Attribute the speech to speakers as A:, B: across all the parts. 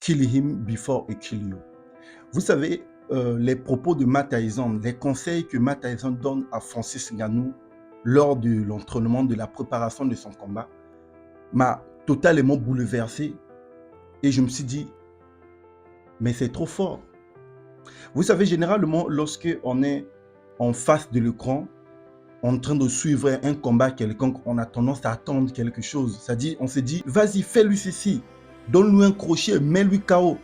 A: Kill him before he kill you. Vous savez, les propos de Matt Tyson, les conseils que Matt Tyson donne à Francis Ngannou lors de l'entraînement, de la préparation de son combat, m'a totalement bouleversé et je me suis dit, mais c'est trop fort. Vous savez, généralement, lorsque on est en face de l'écran, en train de suivre un combat quelconque, on a tendance à attendre quelque chose. C'est-à-dire, on se dit, vas-y, fais-lui ceci, donne-lui un crochet, mets-lui KO.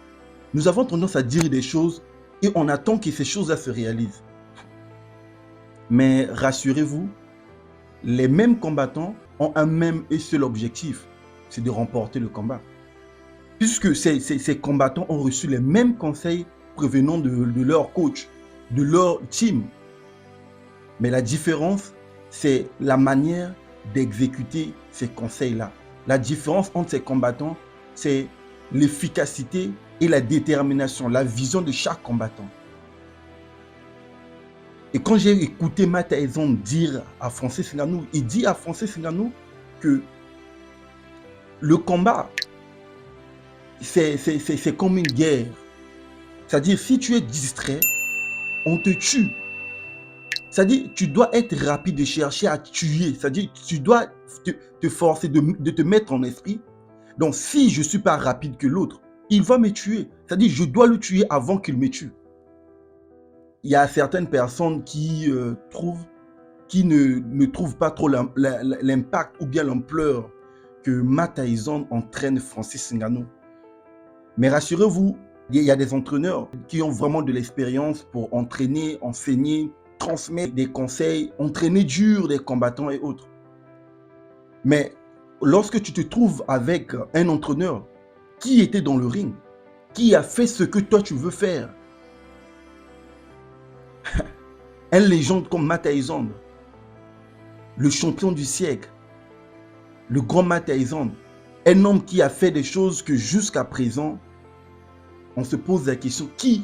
A: Nous avons tendance à dire des choses et on attend que ces choses-là se réalisent. Mais rassurez-vous, les mêmes combattants ont un même et seul objectif, c'est de remporter le combat. Puisque ces combattants ont reçu les mêmes conseils provenant de leur coach, de leur team. Mais la différence, c'est la manière d'exécuter ces conseils-là. La différence entre ces combattants, c'est l'efficacité et la détermination, la vision de chaque combattant. Et quand j'ai écouté Matt Tyson dire à Francis Ngannou, il dit à Francis Ngannou que le combat, c'est comme une guerre. C'est-à-dire, si tu es distrait, on te tue. C'est-à-dire, tu dois être rapide de chercher à tuer. C'est-à-dire, tu dois te forcer de te mettre en esprit. Donc, si je ne suis pas rapide que l'autre, il va me tuer. C'est-à-dire, je dois le tuer avant qu'il me tue. Il y a certaines personnes qui ne trouvent pas trop l'impact ou bien l'ampleur que Matt Tyson entraîne Francis Ngannou. Mais rassurez-vous, il y a des entraîneurs qui ont vraiment de l'expérience pour entraîner, enseigner, transmettre des conseils, entraîner dur des combattants et autres. Mais lorsque tu te trouves avec un entraîneur qui était dans le ring, qui a fait ce que toi tu veux faire, un légende comme Matt Tyson, le champion du siècle, le grand Matt Tyson, un homme qui a fait des choses que jusqu'à présent, on se pose la question, qui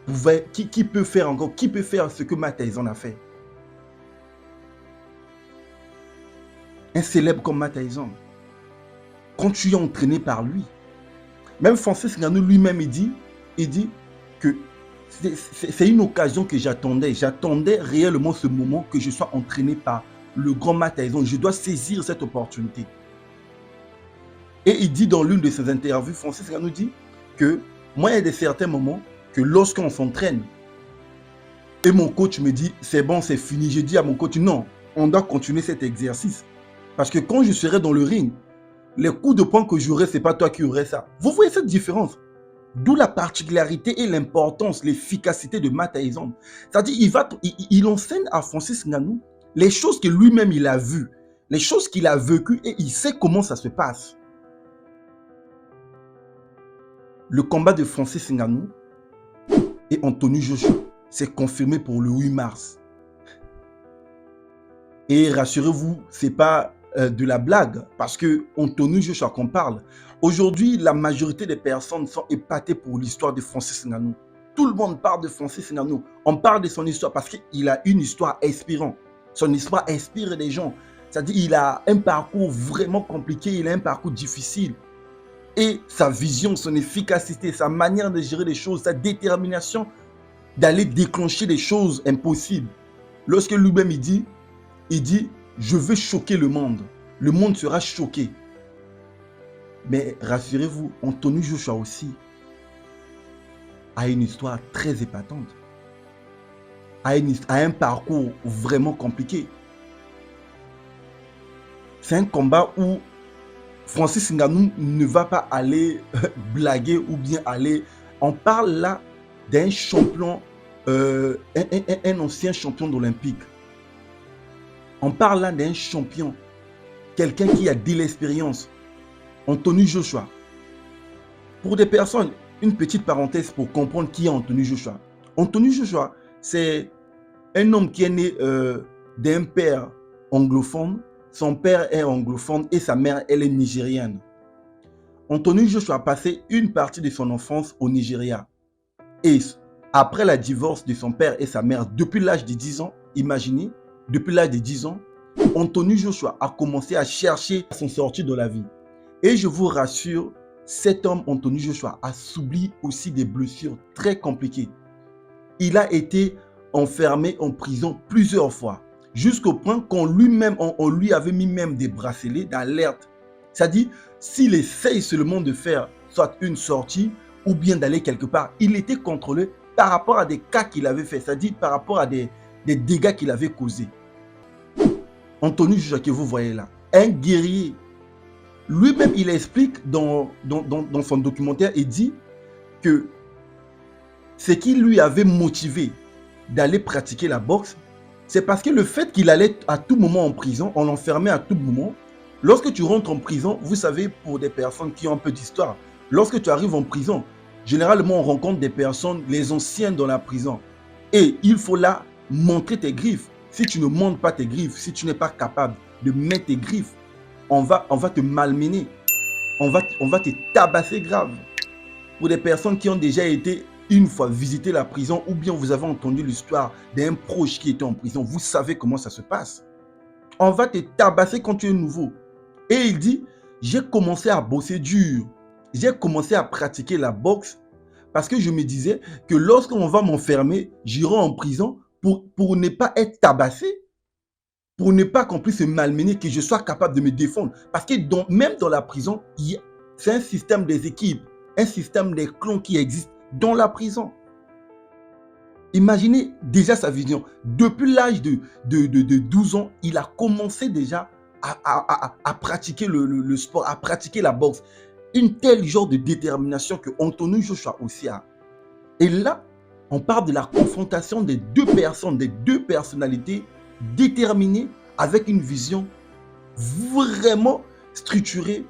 A: peut faire encore, qui peut faire ce que Matt Tyson a fait? Un célèbre comme Matt Tyson, quand tu es entraîné par lui, même Francis Ngannou lui-même, il dit que c'est une occasion que j'attendais. J'attendais réellement ce moment que je sois entraîné par le grand Matt Tyson. Je dois saisir cette opportunité. Et il dit dans l'une de ses interviews, Francis Ngannou dit que moi, il y a certains moments que lorsqu'on s'entraîne et mon coach me dit c'est bon, c'est fini, je dis à mon coach non, on doit continuer cet exercice. Parce que quand je serai dans le ring, les coups de poing que j'aurai, ce n'est pas toi qui aurais ça. Vous voyez cette différence? D'où la particularité et l'importance, l'efficacité de Matt Tyson. C'est-à-dire, il enseigne à Francis Ngannou les choses que lui-même il a vues, les choses qu'il a vécues et il sait comment ça se passe. Le combat de Francis Ngannou et Anthony Joshua s'est confirmé pour le 8 mars. Et rassurez-vous, ce n'est pas de la blague, parce que Anthony Joshua qu'on parle. Aujourd'hui, la majorité des personnes sont épatées pour l'histoire de Francis Ngannou. Tout le monde parle de Francis Ngannou. On parle de son histoire parce qu'il a une histoire inspirante. Son histoire inspire les gens. C'est-à-dire qu'il a un parcours vraiment compliqué, il a un parcours difficile. Et sa vision, son efficacité, sa manière de gérer les choses, sa détermination d'aller déclencher des choses impossibles. Lorsque lui-même il dit, je veux choquer le monde sera choqué. Mais rassurez-vous, Anthony Joshua aussi a une histoire très épatante, a un parcours vraiment compliqué. C'est un combat où Francis Ngannou ne va pas aller blaguer ou bien aller... On parle là d'un champion, un ancien champion olympique. On parle là d'un champion, quelqu'un qui a de l'expérience. Anthony Joshua. Pour des personnes, une petite parenthèse pour comprendre qui est Anthony Joshua. Anthony Joshua, c'est un homme qui est né d'un père anglophone. Son père est anglophone et sa mère, elle est nigérienne. Anthony Joshua a passé une partie de son enfance au Nigeria. Et après la divorce de son père et sa mère, depuis l'âge de 10 ans, imaginez, depuis l'âge de 10 ans, Anthony Joshua a commencé à chercher son sortie de la vie. Et je vous rassure, cet homme, Anthony Joshua, a subi aussi des blessures très compliquées. Il a été enfermé en prison plusieurs fois, jusqu'au point qu'on lui avait mis même des bracelets d'alerte. C'est-à-dire, s'il essaye seulement de faire soit une sortie ou bien d'aller quelque part, il était contrôlé par rapport à des cas qu'il avait fait, c'est-à-dire par rapport à des dégâts qu'il avait causés. Anthony Joshua que vous voyez là, un guerrier. Lui-même, il explique dans son documentaire, il dit que ce qui lui avait motivé d'aller pratiquer la boxe, c'est parce que le fait qu'il allait à tout moment en prison, on l'enfermait à tout moment. Lorsque tu rentres en prison, vous savez, pour des personnes qui ont un peu d'histoire, lorsque tu arrives en prison, généralement on rencontre des personnes, les anciens dans la prison. Et il faut là montrer tes griffes. Si tu ne montres pas tes griffes, si tu n'es pas capable de mettre tes griffes, on va te malmener. On va te tabasser grave. Pour des personnes qui ont déjà été une fois visiter la prison ou bien vous avez entendu l'histoire d'un proche qui était en prison, vous savez comment ça se passe. On va te tabasser quand tu es nouveau. Et il dit, j'ai commencé à bosser dur. J'ai commencé à pratiquer la boxe parce que je me disais que lorsqu'on va m'enfermer, j'irai en prison pour ne pas être tabassé, pour ne pas qu'on puisse se malmener, que je sois capable de me défendre. Parce que même dans la prison, c'est un système des équipes, un système des clans qui existe dans la prison. Imaginez déjà sa vision. Depuis l'âge de 12 ans, il a commencé déjà à pratiquer le sport, à pratiquer la boxe. Une telle genre de détermination que Anthony Joshua aussi a. Et là, on parle de la confrontation des deux personnes, des deux personnalités déterminées avec une vision vraiment structurée.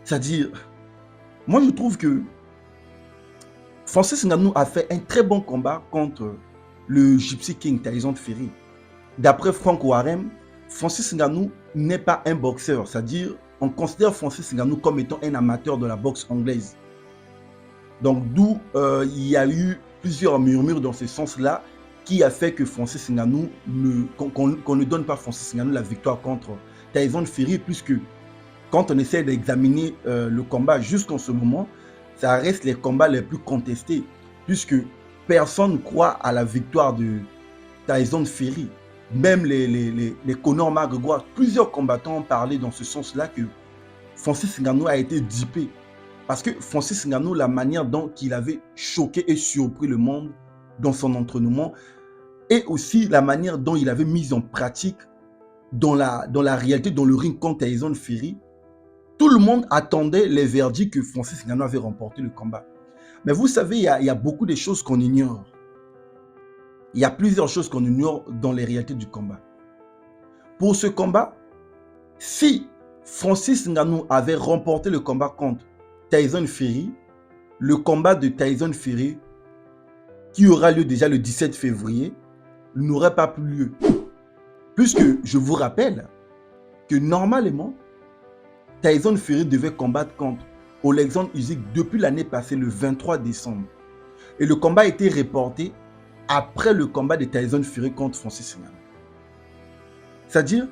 A: C'est-à-dire, moi je trouve que Francis Ngannou a fait un très bon combat contre le Gypsy King Tyson Fury. D'après Frank Warren, Francis Ngannou n'est pas un boxeur, c'est-à-dire on considère Francis Ngannou comme étant un amateur de la boxe anglaise. Donc d'où il y a eu plusieurs murmures dans ce sens-là qui a fait que Francis Ngannou qu'on ne donne pas Francis Ngannou la victoire contre Tyson Fury, puisque quand on essaie d'examiner le combat jusqu'en ce moment, ça reste les combats les plus contestés, puisque personne ne croit à la victoire de Tyson Fury. Même les Conor McGregor, plusieurs combattants ont parlé dans ce sens-là que Francis Ngannou a été dupé. Parce que Francis Ngannou, la manière dont il avait choqué et surpris le monde dans son entraînement, et aussi la manière dont il avait mis en pratique dans la réalité, dans le ring contre Tyson Fury, tout le monde attendait les verdicts que Francis Ngannou avait remporté le combat. Mais vous savez, il y a beaucoup de choses qu'on ignore. Il y a plusieurs choses qu'on ignore dans les réalités du combat. Pour ce combat, si Francis Ngannou avait remporté le combat contre Tyson Fury, le combat de Tyson Fury, qui aura lieu déjà le 17 février, n'aurait pas pu lieu. Puisque je vous rappelle que normalement, Tyson Fury devait combattre contre Oleksandr Usyk depuis l'année passée, le 23 décembre. Et le combat a été reporté après le combat de Tyson Fury contre Francis Ngannou. C'est-à-dire,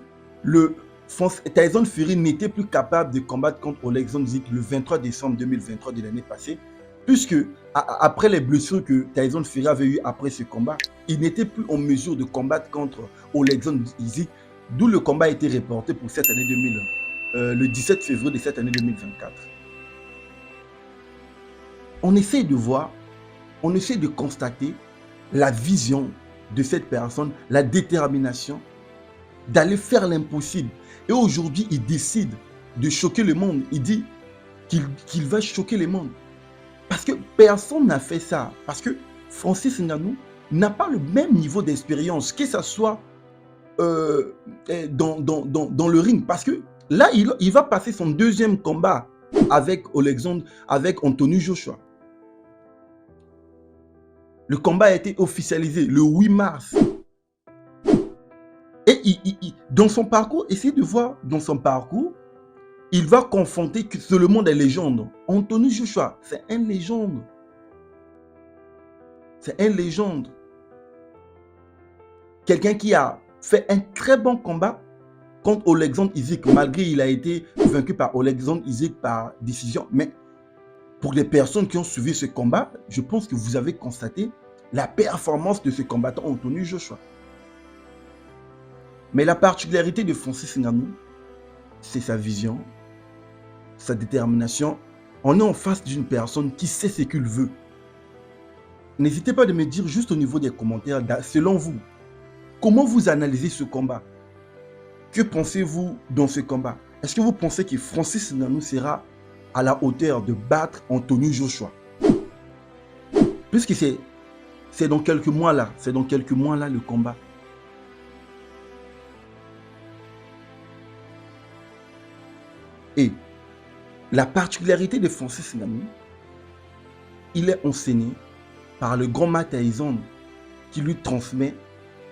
A: Tyson Fury n'était plus capable de combattre contre Oleksandr Usyk le 23 décembre 2023 de l'année passée, puisque après les blessures que Tyson Fury avait eues après ce combat, il n'était plus en mesure de combattre contre Oleksandr Usyk, d'où le combat a été reporté pour cette année 2001, le 17 février de cette année 2024. On essaie de voir, on essaie de constater la vision de cette personne, la détermination d'aller faire l'impossible. Et aujourd'hui, il décide de choquer le monde. Il dit qu'il va choquer le monde. Parce que personne n'a fait ça. Parce que Francis Ngannou n'a pas le même niveau d'expérience, que ce soit dans le ring. Parce que là, il va passer son deuxième combat avec Anthony Joshua. Le combat a été officialisé le 8 mars. Et dans son parcours, essayez de voir dans son parcours, il va confronter seulement des légendes. Anthony Joshua, c'est une légende. C'est une légende. Quelqu'un qui a fait un très bon combat contre Alexandre Usyk, malgré il a été vaincu par Alexandre Usyk par décision. Mais pour les personnes qui ont suivi ce combat, je pense que vous avez constaté la performance de ce combattant Anthony Joshua. Mais la particularité de Francis Ngannou, c'est sa vision, sa détermination. On est en face d'une personne qui sait ce qu'il veut. N'hésitez pas de me dire juste au niveau des commentaires, selon vous, comment vous analysez ce combat? Que pensez-vous dans ce combat? Est-ce que vous pensez que Francis Ngannou sera à la hauteur de battre Anthony Joshua? Puisque c'est dans quelques mois là, le combat. Et la particularité de Francis Ngannou, il est enseigné par le grand Mike Tyson qui lui transmet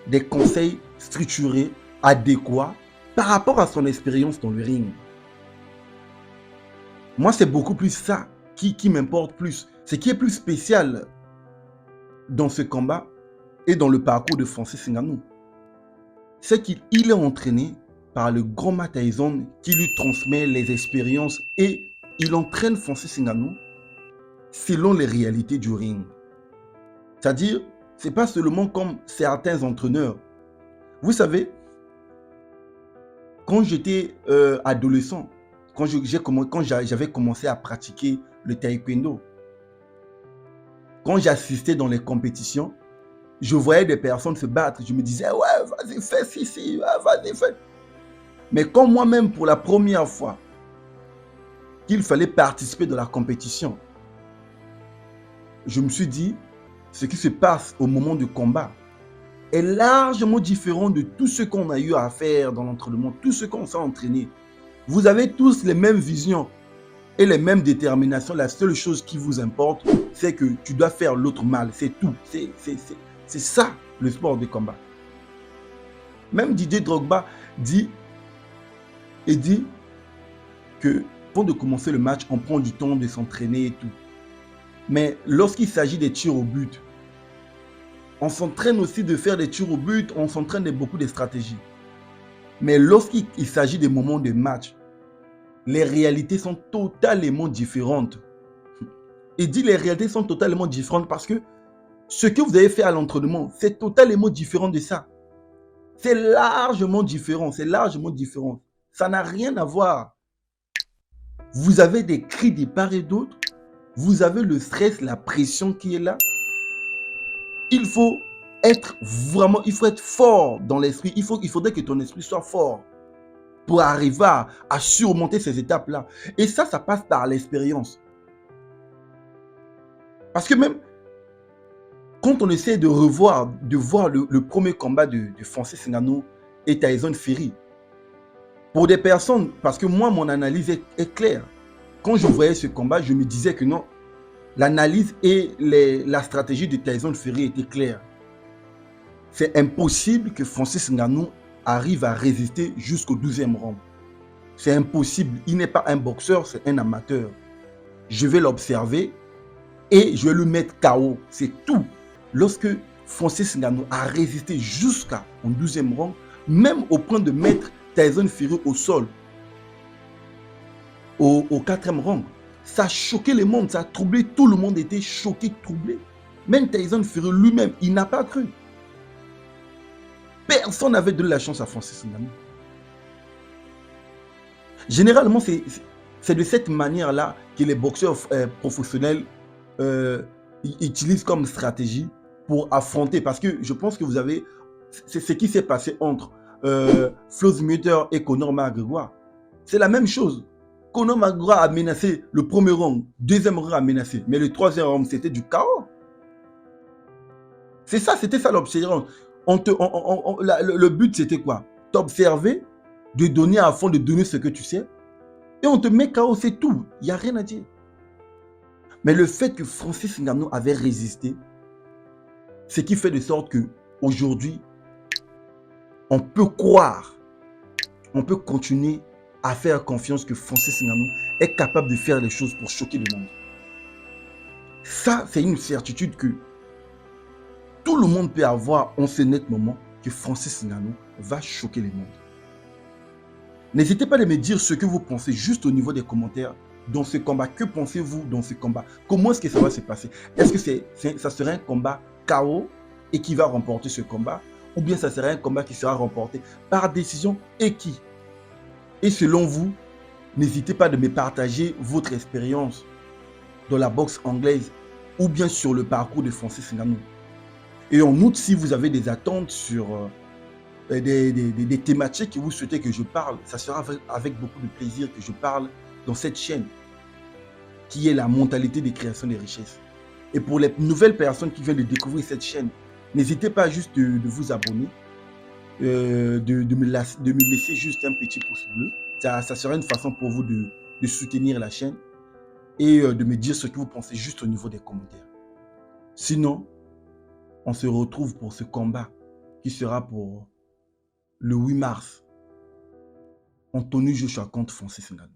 A: des conseils structurés, adéquats par rapport à son expérience dans le ring. Moi, c'est beaucoup plus ça qui m'importe plus. Ce qui est plus spécial dans ce combat et dans le parcours de Francis Ngannou, c'est qu'il est entraîné par le grand Mike Tyson qui lui transmet les expériences et il entraîne Francis Ngannou selon les réalités du ring. C'est-à-dire, ce n'est pas seulement comme certains entraîneurs. Vous savez, quand j'étais adolescent, quand j'avais commencé à pratiquer le taekwondo, quand j'assistais dans les compétitions, je voyais des personnes se battre. Je me disais, ouais, vas-y, fais ci, vas-y, fais. Mais quand moi-même, pour la première fois, qu'il fallait participer dans la compétition, je me suis dit, ce qui se passe au moment du combat est largement différent de tout ce qu'on a eu à faire dans l'entraînement, tout ce qu'on s'est entraîné. Vous avez tous les mêmes visions et les mêmes déterminations. La seule chose qui vous importe, c'est que tu dois faire l'autre mal. C'est tout. C'est ça, le sport de combat. Même Didier Drogba dit que avant de commencer le match, on prend du temps de s'entraîner et tout. Mais lorsqu'il s'agit des tirs au but, on s'entraîne aussi de faire des tirs au but, on s'entraîne de beaucoup de stratégies. Mais lorsqu'il s'agit des moments de match, les réalités sont totalement différentes. Et dit les réalités sont totalement différentes parce que ce que vous avez fait à l'entraînement, c'est totalement différent de ça. C'est largement différent, Ça n'a rien à voir. Vous avez des cris de part et d'autre. Vous avez le stress, la pression qui est là. Il faut être fort dans l'esprit. Il faudrait que ton esprit soit fort pour arriver à surmonter ces étapes-là. Et ça passe par l'expérience. Parce que même quand on essaie de voir le premier combat de Francis Ngannou et Tyson Fury, pour des personnes, parce que moi, mon analyse est claire. Quand je voyais ce combat, je me disais que non, l'analyse et la stratégie de Tyson Fury était claire. C'est impossible que Francis Ngannou arrive à résister jusqu'au 12e round. C'est impossible. Il n'est pas un boxeur, c'est un amateur. Je vais l'observer et je vais lui mettre KO. C'est tout. Lorsque Francis Ngannou a résisté jusqu'au 12e round, même au point de mettre Tyson Fury au sol, au 4e round, ça a choqué le monde, ça a troublé, tout le monde était choqué, troublé. Même Tyson Fury lui-même, il n'a pas cru. Personne n'avait donné la chance à Francis Ngannou. Généralement, c'est de cette manière-là que les boxeurs professionnels utilisent comme stratégie pour affronter. Parce que je pense que vous avez... C'est ce qui s'est passé entre Floyd Mayweather et Conor McGregor. C'est la même chose. Conor McGregor a menacé le premier round, deuxième round a menacé, mais le troisième round, c'était du chaos. C'est ça, c'était ça l'observation. Le but, c'était quoi? T'observer, de donner à fond, de donner ce que tu sais, et on te met KO, c'est tout. Il n'y a rien à dire. Mais le fait que Francis Ngannou avait résisté, ce qui fait de sorte qu'aujourd'hui, on peut croire, on peut continuer à faire confiance que Francis Ngannou est capable de faire des choses pour choquer le monde. Ça, c'est une certitude que tout le monde peut avoir en ce net moment que Francis Ngannou va choquer le monde. N'hésitez pas à me dire ce que vous pensez juste au niveau des commentaires dans ce combat. Que pensez-vous dans ce combat? Comment est-ce que ça va se passer? Est-ce que ça serait un combat KO et qui va remporter ce combat? Ou bien ça serait un combat qui sera remporté par décision et qui? Et selon vous, n'hésitez pas de me partager votre expérience dans la boxe anglaise ou bien sur le parcours de Francis Ngannou. Et en outre, si vous avez des attentes sur des thématiques que vous souhaitez que je parle, ça sera avec beaucoup de plaisir que je parle dans cette chaîne qui est la mentalité de création des richesses. Et pour les nouvelles personnes qui viennent de découvrir cette chaîne, n'hésitez pas juste de vous abonner, de me laisser juste un petit pouce bleu. Ça sera une façon pour vous de soutenir la chaîne et de me dire ce que vous pensez juste au niveau des commentaires. Sinon, on se retrouve pour ce combat qui sera pour le 8 mars. Anthony Joshua contre Francis Ngannou.